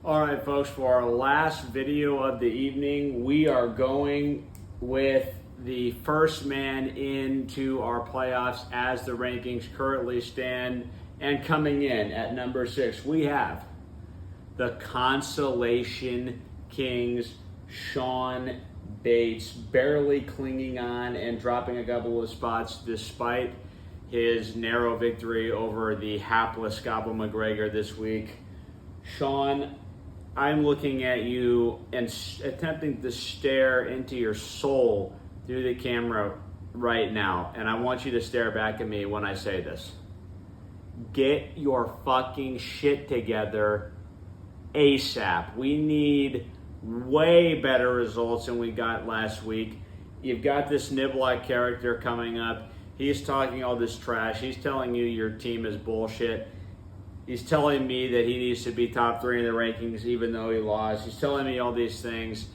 All right, folks, for our last video of the evening, we are going with the first man into our playoffs as the rankings currently stand. And coming in at number 6, we have the Consolation Kings, Sean Bates, barely clinging on and dropping a couple of spots despite his narrow victory over the hapless Scott McGregor this week. Sean, I'm looking at you and attempting to stare into your soul through the camera right now, and I want you to stare back at me when I say this. Get your fucking shit together ASAP. We need way better results than we got last week. You've got this Niblack character coming up. He's talking all this trash. He's telling you your team is bullshit. He's telling me that he needs to be top 3 in the rankings even though he lost. He's telling me all these things,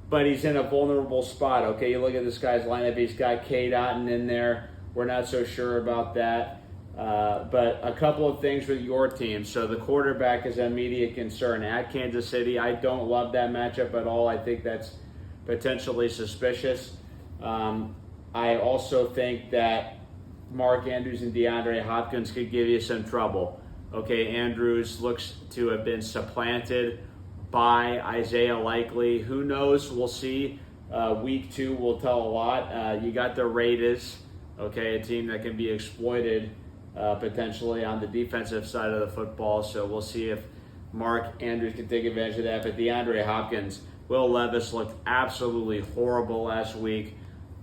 but he's in a vulnerable spot. Okay, you look at this guy's lineup. He's got Cade Otton in there. We're not so sure about that. But a couple of things with your team. So the quarterback is an immediate concern at Kansas City. I don't love that matchup at all. I think that's potentially suspicious. I also think that Mark Andrews and DeAndre Hopkins could give you some trouble. Okay, Andrews looks to have been supplanted by Isaiah Likely. Who knows? We'll see. Week 2 will tell a lot. You got the Raiders, okay, a team that can be exploited potentially on the defensive side of the football. So we'll see if Mark Andrews can take advantage of that. But DeAndre Hopkins, Will Levis looked absolutely horrible last week.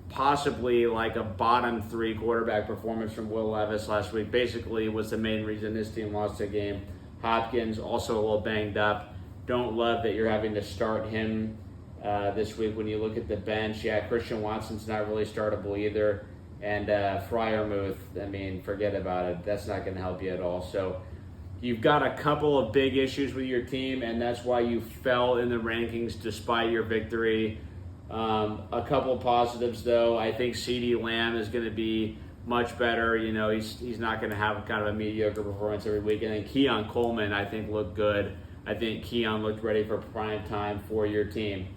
Possibly like a bottom 3 quarterback performance from Will Levis last week. Basically was the main reason this team lost the game. Hopkins also a little banged up. Don't love that you're having to start him this week when you look at the bench. Yeah, Christian Watson's not really startable either. And Freiermuth, I mean, forget about it. That's not going to help you at all. So you've got a couple of big issues with your team, and that's why you fell in the rankings despite your victory. A couple of positives, though. I think CeeDee Lamb is going to be much better. You know, he's not going to have kind of a mediocre performance every week. And then Keon Coleman, I think, looked good. I think Keon looked ready for prime time for your team,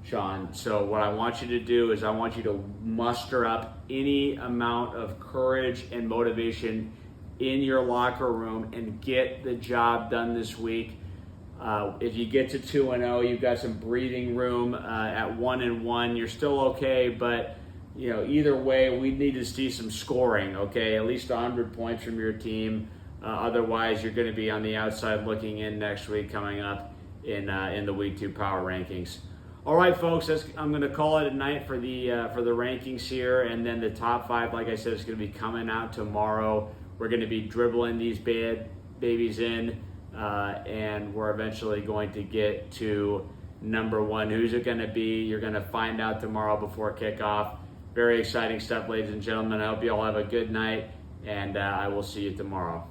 Sean. So what I want you to do is I want you to muster up any amount of courage and motivation in your locker room and get the job done this week. If you get to 2-0, you've got some breathing room. At 1-1, you're still okay, but you know, either way, we need to see some scoring. Okay, at least 100 points from your team. Otherwise, you're going to be on the outside looking in next week, coming up in the Week 2 power rankings. All right, folks, I'm going to call it a night for the rankings here, and then the top 5, like I said, is going to be coming out tomorrow. We're going to be dribbling these bad babies in. And we're eventually going to get to number 1. Who's it going to be? You're going to find out tomorrow before kickoff. Very exciting stuff, ladies and gentlemen. I hope you all have a good night, and I will see you tomorrow.